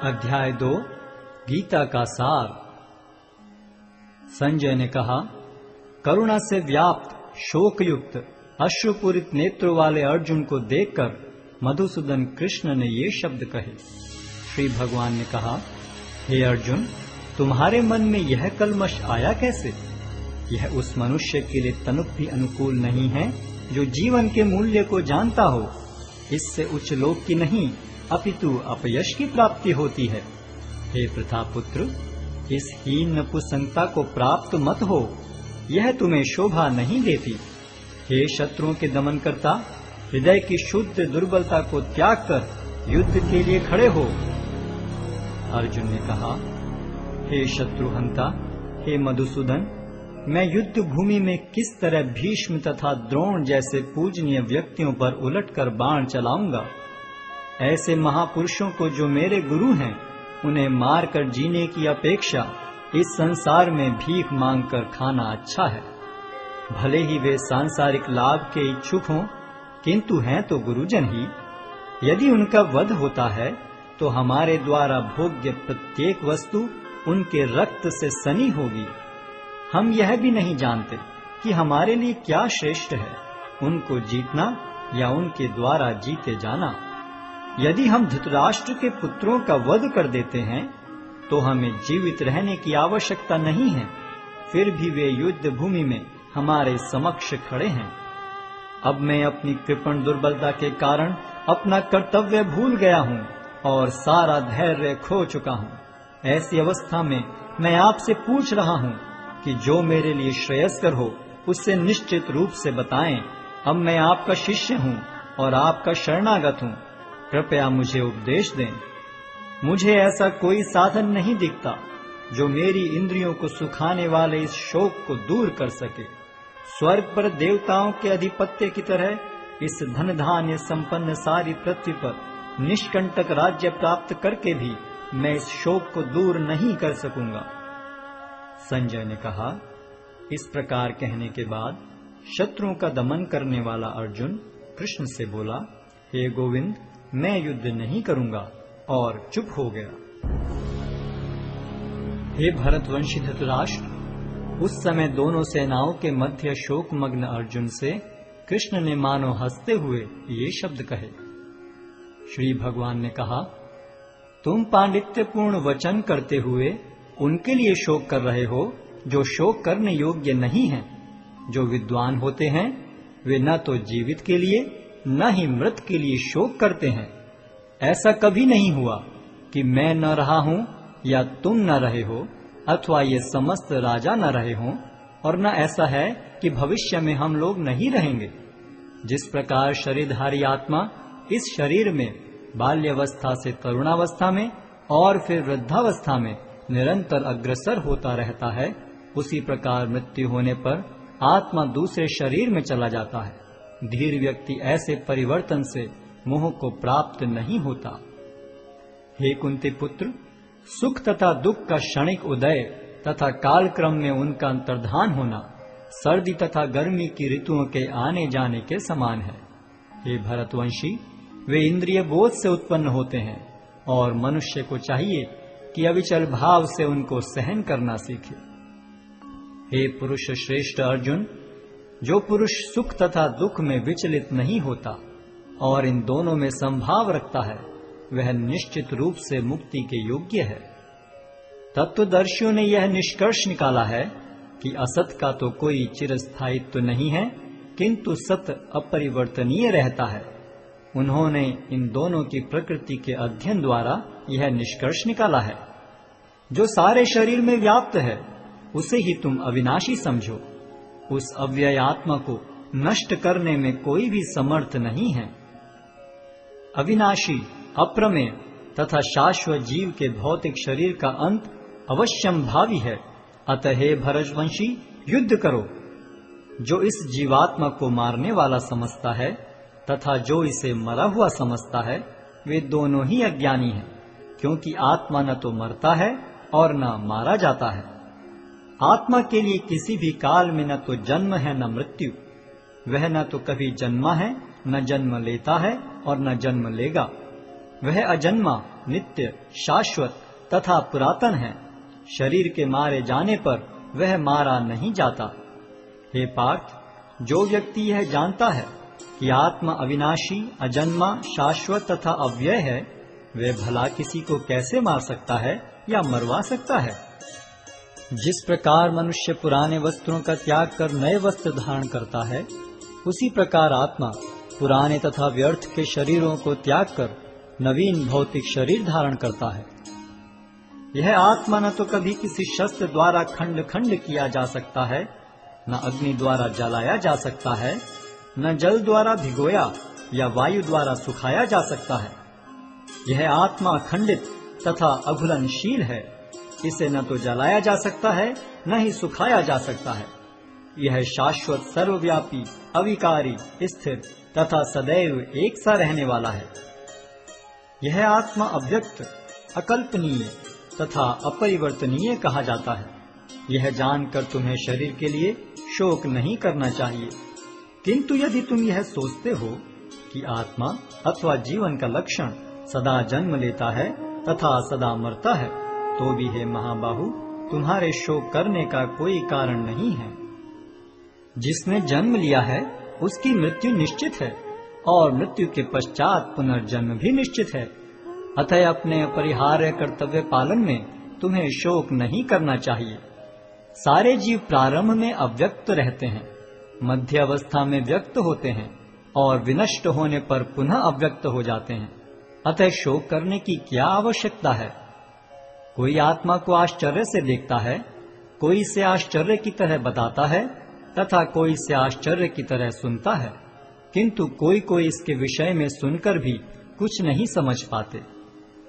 अध्याय 2 गीता का सार। संजय ने कहा, करुणा से व्याप्त शोकयुक्त अश्रुपूरित नेत्रों वाले अर्जुन को देखकर मधुसूदन कृष्ण ने ये शब्द कहे। श्री भगवान ने कहा, हे अर्जुन, तुम्हारे मन में यह कलमश आया कैसे? यह उस मनुष्य के लिए तनुक भी अनुकूल नहीं है जो जीवन के मूल्य को जानता हो। इससे उच्च लोक की नहीं अपितु अपयश की प्राप्ति होती है। हे प्रतापुत्र, इस हीन नपुंसकता को प्राप्त मत हो, यह तुम्हें शोभा नहीं देती। हे शत्रुओं के दमन करता, हृदय की शुद्ध दुर्बलता को त्याग कर युद्ध के लिए खड़े हो। अर्जुन ने कहा, हे शत्रुहंता, हे मधुसूदन, मैं युद्ध भूमि में किस तरह भीष्म तथा द्रोण जैसे पूजनीय व्यक्तियों पर उलटकर बाण चलाऊंगा? ऐसे महापुरुषों को जो मेरे गुरु हैं, उन्हें मारकर जीने की अपेक्षा इस संसार में भीख मांगकर खाना अच्छा है। भले ही वे सांसारिक लाभ के इच्छुक हों, किंतु हैं तो गुरुजन ही। यदि उनका वध होता है तो हमारे द्वारा भोग्य प्रत्येक वस्तु उनके रक्त से सनी होगी। हम यह भी नहीं जानते कि हमारे लिए क्या श्रेष्ठ है, उनको जीतना या उनके द्वारा जीते जाना। यदि हम धृतराष्ट्र के पुत्रों का वध कर देते हैं तो हमें जीवित रहने की आवश्यकता नहीं है, फिर भी वे युद्ध भूमि में हमारे समक्ष खड़े हैं। अब मैं अपनी कृपण दुर्बलता के कारण अपना कर्तव्य भूल गया हूँ और सारा धैर्य खो चुका हूँ। ऐसी अवस्था में मैं आपसे पूछ रहा हूँ कि जो मेरे लिए श्रेयस्कर हो उससे निश्चित रूप से बताएं। अब मैं आपका शिष्य हूँ और आपका शरणागत हूँ, कृपया मुझे उपदेश दें। मुझे ऐसा कोई साधन नहीं दिखता जो मेरी इंद्रियों को सुखाने वाले इस शोक को दूर कर सके। स्वर्ग पर देवताओं के अधिपत्य की तरह इस धन धान्य संपन्न सारी पृथ्वी पर निष्कंटक राज्य प्राप्त करके भी मैं इस शोक को दूर नहीं कर सकूंगा। संजय ने कहा, इस प्रकार कहने के बाद शत्रुओं का दमन करने वाला अर्जुन कृष्ण से बोला, हे गोविंद, मैं युद्ध नहीं करूंगा, और चुप हो गया। हे भरतवंशी धृतराष्ट्र, उस समय दोनों सेनाओं के मध्य शोकमग्न अर्जुन से कृष्ण ने मानो हंसते हुए ये शब्द कहे। श्री भगवान ने कहा, तुम पांडित्यपूर्ण वचन करते हुए उनके लिए शोक कर रहे हो जो शोक करने योग्य नहीं हैं। जो विद्वान होते हैं वे न तो जीवित के लिए न ही मृत के लिए शोक करते हैं। ऐसा कभी नहीं हुआ कि मैं न रहा हूं या तुम न रहे हो, अथवा ये समस्त राजा न रहे हों, और न ऐसा है कि भविष्य में हम लोग नहीं रहेंगे। जिस प्रकार शरीरधारी आत्मा इस शरीर में बाल्यावस्था से तरुणावस्था में और फिर वृद्धावस्था में निरंतर अग्रसर होता रहता है, उसी प्रकार मृत्यु होने पर आत्मा दूसरे शरीर में चला जाता है। धीर व्यक्ति ऐसे परिवर्तन से मोह को प्राप्त नहीं होता। हे कुंती पुत्र, सुख तथा दुख का क्षणिक उदय तथा कालक्रम में उनका अंतर्धान होना सर्दी तथा गर्मी की ऋतुओं के आने जाने के समान है। हे भरतवंशी, वे इंद्रिय बोध से उत्पन्न होते हैं और मनुष्य को चाहिए कि अविचल भाव से उनको सहन करना सीखे। हे पुरुष श्रेष्ठ अर्जुन, जो पुरुष सुख तथा दुख में विचलित नहीं होता और इन दोनों में संभाव रखता है, वह निश्चित रूप से मुक्ति के योग्य है। तत्वदर्शियों ने यह निष्कर्ष निकाला है कि असत का तो कोई चिरस्थायित्व नहीं है, किंतु सत अपरिवर्तनीय रहता है। उन्होंने इन दोनों की प्रकृति के अध्ययन द्वारा यह निष्कर्ष निकाला है। जो सारे शरीर में व्याप्त है उसे ही तुम अविनाशी समझो। उस अव्यय आत्मा को नष्ट करने में कोई भी समर्थ नहीं है। अविनाशी, अप्रमेय तथा शाश्वत जीव के भौतिक शरीर का अंत अवश्यम भावी है। अतः हे भरतवंशी, युद्ध करो। जो इस जीवात्मा को मारने वाला समझता है तथा जो इसे मरा हुआ समझता है, वे दोनों ही अज्ञानी हैं, क्योंकि आत्मा न तो मरता है और न मारा जाता है। आत्मा के लिए किसी भी काल में न तो जन्म है न मृत्यु। वह न तो कभी जन्मा है, न जन्म लेता है और न जन्म लेगा। वह अजन्मा, नित्य, शाश्वत तथा पुरातन है। शरीर के मारे जाने पर वह मारा नहीं जाता। हे पार्थ, जो व्यक्ति यह जानता है कि आत्मा अविनाशी, अजन्मा, शाश्वत तथा अव्यय है, वह भला किसी को कैसे मार सकता है या मरवा सकता है? जिस प्रकार मनुष्य पुराने वस्त्रों का त्याग कर नए वस्त्र धारण करता है, उसी प्रकार आत्मा पुराने तथा व्यर्थ के शरीरों को त्याग कर नवीन भौतिक शरीर धारण करता है। यह आत्मा न तो कभी किसी शस्त्र द्वारा खंड खंड किया जा सकता है, न अग्नि द्वारा जलाया जा सकता है, न जल द्वारा भिगोया या वायु द्वारा सुखाया जा सकता है। यह आत्मा अखंडित तथा अघुलनशील है। इसे न तो जलाया जा सकता है, न ही सुखाया जा सकता है। यह शाश्वत, सर्वव्यापी, अविकारी, स्थिर तथा सदैव एक सा रहने वाला है। यह आत्मा अव्यक्त, अकल्पनीय तथा अपरिवर्तनीय कहा जाता है। यह जानकर तुम्हें शरीर के लिए शोक नहीं करना चाहिए। किंतु यदि तुम यह सोचते हो कि आत्मा अथवा जीवन का लक्षण सदा जन्म लेता है तथा सदा मरता है, तो भी हे महाबाहु, तुम्हारे शोक करने का कोई कारण नहीं है। जिसने जन्म लिया है उसकी मृत्यु निश्चित है और मृत्यु के पश्चात पुनर्जन्म भी निश्चित है। अतः अपने अपरिहार्य कर्तव्य पालन में तुम्हें शोक नहीं करना चाहिए। सारे जीव प्रारंभ में अव्यक्त रहते हैं, मध्य अवस्था में व्यक्त होते हैं और विनष्ट होने पर पुनः अव्यक्त हो जाते हैं। अतः शोक करने की क्या आवश्यकता है? कोई आत्मा को आश्चर्य से देखता है, कोई इसे आश्चर्य की तरह बताता है तथा कोई इसे आश्चर्य की तरह सुनता है, किंतु कोई कोई इसके विषय में सुनकर भी कुछ नहीं समझ पाते।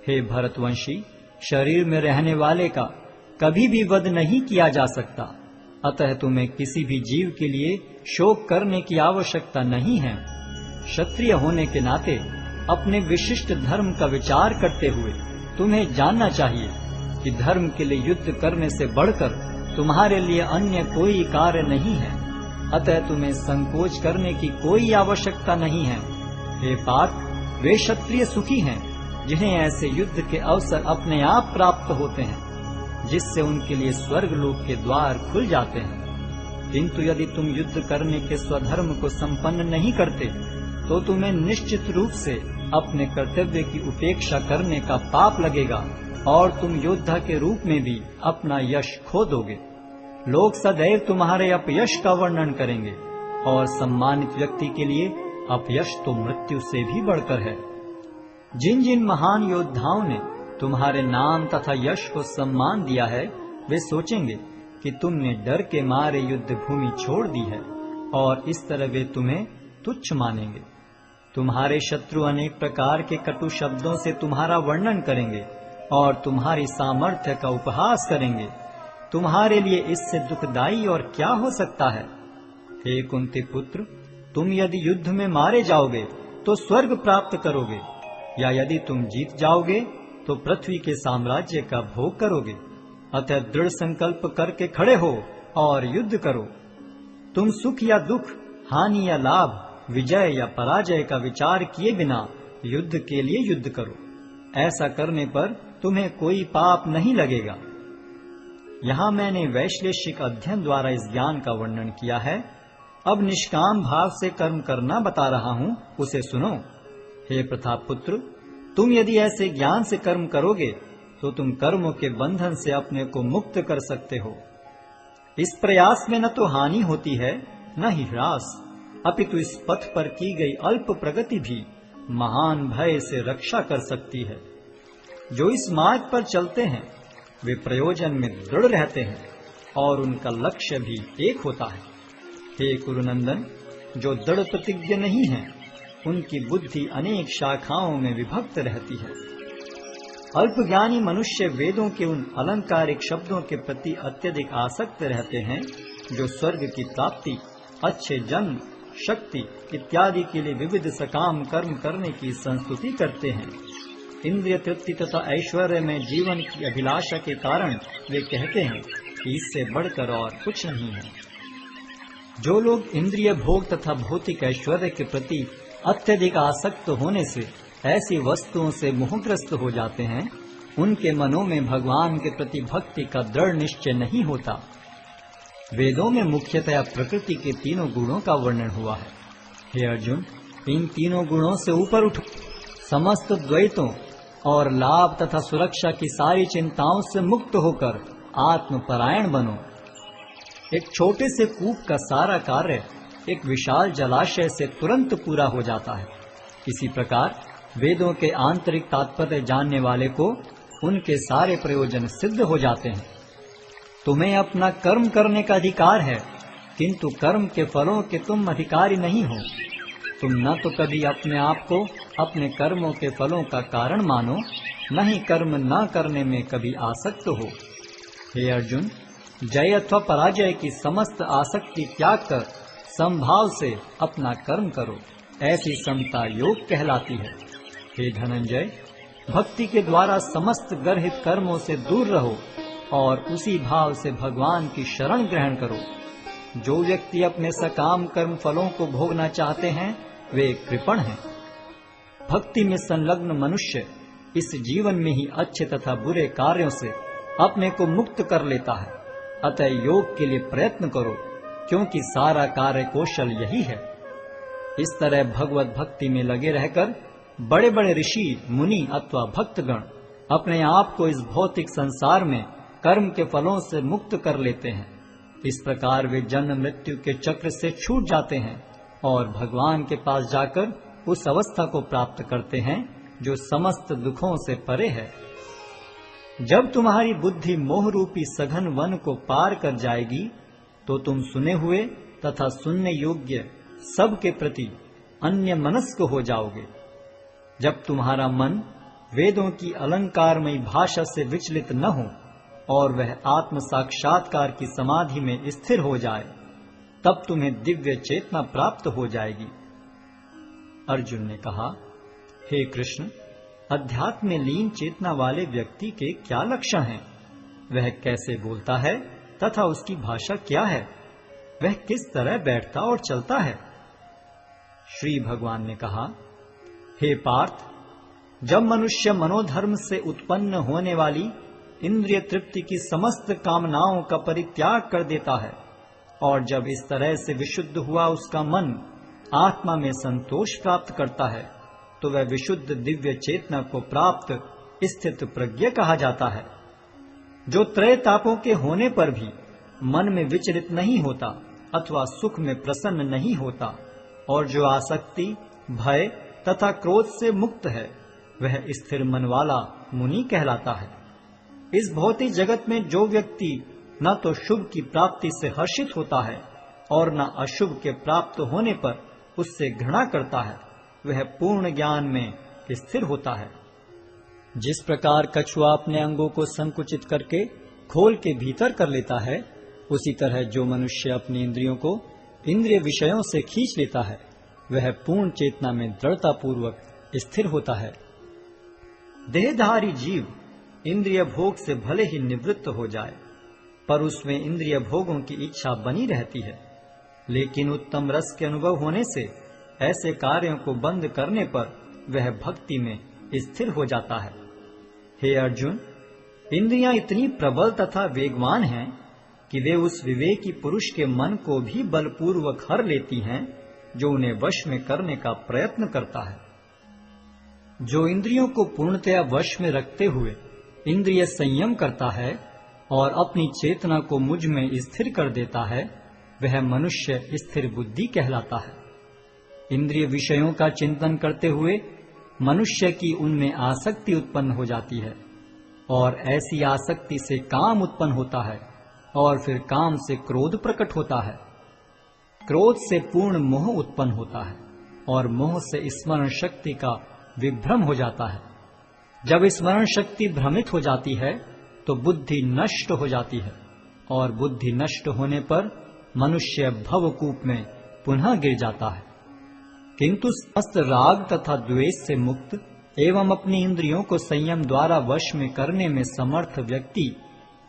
हे भरतवंशी, शरीर में रहने वाले का कभी भी वध नहीं किया जा सकता। अतः तुम्हें किसी भी जीव के लिए शोक करने की आवश्यकता नहीं है। क्षत्रिय होने के नाते अपने विशिष्ट धर्म का विचार करते हुए तुम्हें जानना चाहिए कि धर्म के लिए युद्ध करने से बढ़कर तुम्हारे लिए अन्य कोई कार्य नहीं है। अतः तुम्हें संकोच करने की कोई आवश्यकता नहीं है। हे पार्थ, वे क्षत्रिय सुखी हैं जिन्हें ऐसे युद्ध के अवसर अपने आप प्राप्त होते हैं, जिससे उनके लिए स्वर्ग लोक के द्वार खुल जाते हैं। किंतु यदि तुम युद्ध करने के स्वधर्म को संपन्न नहीं करते, तो तुम्हें निश्चित रूप से अपने कर्तव्य की उपेक्षा करने का पाप लगेगा और तुम योद्धा के रूप में भी अपना यश खो दोगे। लोग सदैव तुम्हारे अपयश का वर्णन करेंगे और सम्मानित व्यक्ति के लिए अपयश तो मृत्यु से भी बढ़कर है। जिन जिन महान योद्धाओं ने तुम्हारे नाम तथा यश को सम्मान दिया है, वे सोचेंगे कि तुमने डर के मारे युद्ध भूमि छोड़ दी है और इस तरह वे तुम्हें तुच्छ मानेंगे। तुम्हारे शत्रु अनेक प्रकार के कटु शब्दों से तुम्हारा वर्णन करेंगे और तुम्हारी सामर्थ्य का उपहास करेंगे। तुम्हारे लिए इससे दुखदाई और क्या हो सकता है? हे कुंती पुत्र, तुम यदि युद्ध में मारे जाओगे तो स्वर्ग प्राप्त करोगे, या यदि तुम जीत जाओगे तो पृथ्वी के साम्राज्य का भोग करोगे। अतः दृढ़ संकल्प करके खड़े हो और युद्ध करो। तुम सुख या दुख, हानि या लाभ, विजय या पराजय का विचार किए बिना युद्ध के लिए युद्ध करो। ऐसा करने पर तुम्हें कोई पाप नहीं लगेगा। यहाँ मैंने वैश्लेषिक अध्ययन द्वारा इस ज्ञान का वर्णन किया है। अब निष्काम भाव से कर्म करना बता रहा हूँ, उसे सुनो। हे प्रतापपुत्र, तुम यदि ऐसे ज्ञान से कर्म करोगे तो तुम कर्मों के बंधन से अपने को मुक्त कर सकते हो। इस प्रयास में न तो हानि होती है न ही ह्रास, अपितु इस पथ पर की गई अल्प प्रगति भी महान भय से रक्षा कर सकती है। जो इस मार्ग पर चलते हैं वे प्रयोजन में दृढ़ रहते हैं और उनका लक्ष्य भी एक होता है। हे कुरुनंदन, जो दृढ़ प्रतिज्ञ नहीं है उनकी बुद्धि अनेक शाखाओं में विभक्त रहती है। अल्पज्ञानी मनुष्य वेदों के उन अलंकारिक शब्दों के प्रति अत्यधिक आसक्त रहते हैं जो स्वर्ग की प्राप्ति, अच्छे जन्म, शक्ति इत्यादि के लिए विविध सकाम कर्म करने की संस्तुति करते हैं। इंद्रिय तृप्ति तथा ऐश्वर्य में जीवन की अभिलाषा के कारण वे कहते हैं कि इससे बढ़कर और कुछ नहीं है। जो लोग इंद्रिय भोग तथा भौतिक ऐश्वर्य के प्रति अत्यधिक आसक्त होने से ऐसी वस्तुओं से मोहग्रस्त हो जाते हैं, उनके मनों में भगवान के प्रति भक्ति का दृढ़ निश्चय नहीं होता। वेदों में मुख्यतया प्रकृति के तीनों गुणों का वर्णन हुआ है। हे अर्जुन, इन तीनों गुणों से ऊपर उठो, समस्त द्वैतों और लाभ तथा सुरक्षा की सारी चिंताओं से मुक्त होकर आत्मपरायण बनो। एक छोटे से कूप का सारा कार्य एक विशाल जलाशय से तुरंत पूरा हो जाता है। इसी प्रकार वेदों के आंतरिक तात्पर्य जानने वाले को उनके सारे प्रयोजन सिद्ध हो जाते हैं। तुम्हें अपना कर्म करने का अधिकार है, किंतु कर्म के फलों के तुम अधिकारी नहीं हो। तुम न तो कभी अपने आप को अपने कर्मों के फलों का कारण मानो, न ही कर्म न करने में कभी आसक्त हो। हे अर्जुन, जय अथवा पराजय की समस्त आसक्ति त्याग कर समभाव से अपना कर्म करो। ऐसी समता योग कहलाती है। हे धनंजय, भक्ति के द्वारा समस्त गर्हित कर्मों से दूर रहो और उसी भाव से भगवान की शरण ग्रहण करो। जो व्यक्ति अपने सकाम कर्म फलों को भोगना चाहते हैं, वे कृपण हैं। भक्ति में संलग्न मनुष्य इस जीवन में ही अच्छे तथा बुरे कार्यों से अपने को मुक्त कर लेता है। अतः योग के लिए प्रयत्न करो, क्योंकि सारा कार्य कौशल यही है। इस तरह भगवत भक्ति में लगे रहकर बड़े बड़े ऋषि, मुनि अथवा भक्तगण अपने आप को इस भौतिक संसार में कर्म के फलों से मुक्त कर लेते हैं। इस प्रकार वे जन्म मृत्यु के चक्र से छूट जाते हैं और भगवान के पास जाकर उस अवस्था को प्राप्त करते हैं जो समस्त दुखों से परे है। जब तुम्हारी बुद्धि मोह रूपी सघन वन को पार कर जाएगी, तो तुम सुने हुए तथा सुनने योग्य सब के प्रति अन्य मनस्क हो जाओगे। जब तुम्हारा मन वेदों की अलंकारमयी भाषा से विचलित न हो और वह आत्म साक्षात्कार की समाधि में स्थिर हो जाए, तब तुम्हें दिव्य चेतना प्राप्त हो जाएगी। अर्जुन ने कहा, हे कृष्ण, अध्यात्म में लीन चेतना वाले व्यक्ति के क्या लक्षण हैं? वह कैसे बोलता है तथा उसकी भाषा क्या है? वह किस तरह बैठता और चलता है? श्री भगवान ने कहा, हे पार्थ, जब मनुष्य मनोधर्म से उत्पन्न होने वाली इंद्रिय तृप्ति की समस्त कामनाओं का परित्याग कर देता है और जब इस तरह से विशुद्ध हुआ उसका मन आत्मा में संतोष प्राप्त करता है, तो वह विशुद्ध दिव्य चेतना को प्राप्त स्थित प्रज्ञ कहा जाता है, जो त्रय तापों के होने पर भी मन में विचलित नहीं होता अथवा सुख में प्रसन्न नहीं होता और जो आसक्ति, भय तथा क्रोध से मुक्त है, वह स्थिर मन वाला मुनि कहलाता है। इस भौतिक जगत में जो व्यक्ति न तो शुभ की प्राप्ति से हर्षित होता है और न अशुभ के प्राप्त होने पर उससे घृणा करता है, वह पूर्ण ज्ञान में स्थिर होता है। जिस प्रकार कछुआ अपने अंगों को संकुचित करके खोल के भीतर कर लेता है, उसी तरह जो मनुष्य अपनी इंद्रियों को इंद्रिय विषयों से खींच लेता है, वह पूर्ण चेतना में दृढ़ता पूर्वक स्थिर होता है। देहधारी जीव इंद्रिय भोग से भले ही निवृत्त हो जाए, पर उसमें इंद्रिय भोगों की इच्छा बनी रहती है। लेकिन उत्तम रस के अनुभव होने से ऐसे कार्यों को बंद करने पर वह भक्ति में स्थिर हो जाता है। हे अर्जुन, इंद्रियां इतनी प्रबल तथा वेगवान हैं कि वे उस विवेकी पुरुष के मन को भी बलपूर्वक हर लेती हैं, जो उन्हें वश में करने का प्रयत्न करता है। जो इंद्रियों को पूर्णतया वश में रखते हुए इंद्रिय संयम करता है और अपनी चेतना को मुझ में स्थिर कर देता है, वह मनुष्य स्थिर बुद्धि कहलाता है। इंद्रिय विषयों का चिंतन करते हुए मनुष्य की उनमें आसक्ति उत्पन्न हो जाती है और ऐसी आसक्ति से काम उत्पन्न होता है और फिर काम से क्रोध प्रकट होता है। क्रोध से पूर्ण मोह उत्पन्न होता है और मोह से स्मरण शक्ति का विभ्रम हो जाता है। जब स्मरण शक्ति भ्रमित हो जाती है तो बुद्धि नष्ट हो जाती है और बुद्धि नष्ट होने पर मनुष्य भवकूप में पुनः गिर जाता है। किंतु समस्त राग तथा द्वेष से मुक्त एवं अपनी इंद्रियों को संयम द्वारा वश में करने में समर्थ व्यक्ति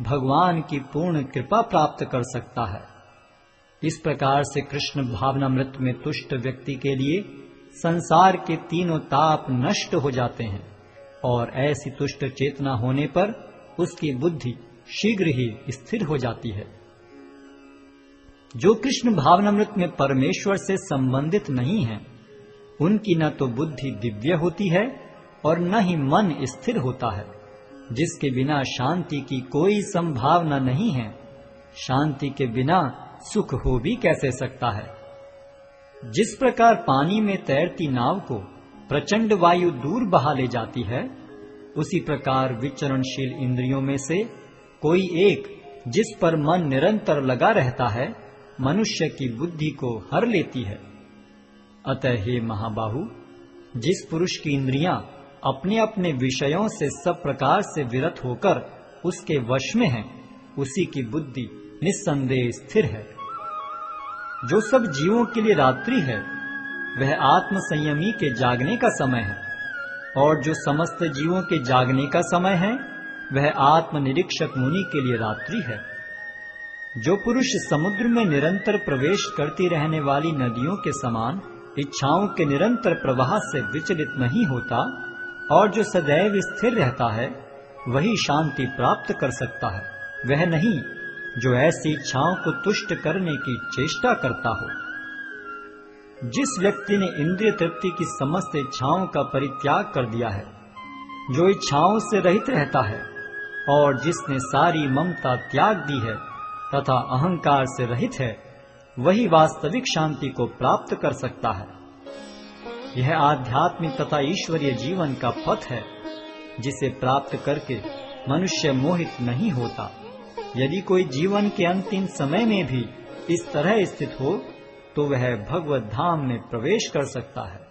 भगवान की पूर्ण कृपा प्राप्त कर सकता है। इस प्रकार से कृष्ण भावनामृत में तुष्ट व्यक्ति के लिए संसार के तीनों ताप नष्ट हो जाते हैं और ऐसी तुष्ट चेतना होने पर उसकी बुद्धि शीघ्र ही स्थिर हो जाती है। जो कृष्ण भावनामृत में परमेश्वर से संबंधित नहीं है, उनकी न तो बुद्धि दिव्य होती है और न ही मन स्थिर होता है। जिसके बिना शांति की कोई संभावना नहीं है, शांति के बिना सुख हो भी कैसे सकता है। जिस प्रकार पानी में तैरती नाव को प्रचंड वायु दूर बहा ले जाती है, उसी प्रकार विचरणशील इंद्रियों में से कोई एक जिस पर मन निरंतर लगा रहता है, मनुष्य की बुद्धि को हर लेती है। अतः हे महाबाहु, जिस पुरुष की इंद्रियां अपने अपने विषयों से सब प्रकार से विरत होकर उसके वश में है, उसी की बुद्धि निस्संदेह स्थिर है। जो सब जीवों के लिए रात्रि है, वह आत्म संयमी के जागने का समय है, और जो समस्त जीवों के जागने का समय है, वह आत्म निरीक्षक मुनि के लिए रात्रि है। जो पुरुष समुद्र में निरंतर प्रवेश करती रहने वाली नदियों के समान इच्छाओं के निरंतर प्रवाह से विचलित नहीं होता और जो सदैव स्थिर रहता है, वही शांति प्राप्त कर सकता है, वह नहीं जो ऐसी इच्छाओं को तुष्ट करने की चेष्टा करता हो। जिस व्यक्ति ने इंद्रिय तृप्ति की समस्त इच्छाओं का परित्याग कर दिया है, जो इच्छाओं से रहित रहता है और जिसने सारी ममता त्याग दी है तथा अहंकार से रहित है, वही वास्तविक शांति को प्राप्त कर सकता है। यह आध्यात्मिक तथा ईश्वरीय जीवन का पथ है, जिसे प्राप्त करके मनुष्य मोहित नहीं होता। यदि कोई जीवन के अंतिम समय में भी इस तरह स्थित हो, तो वह भगवत धाम में प्रवेश कर सकता है।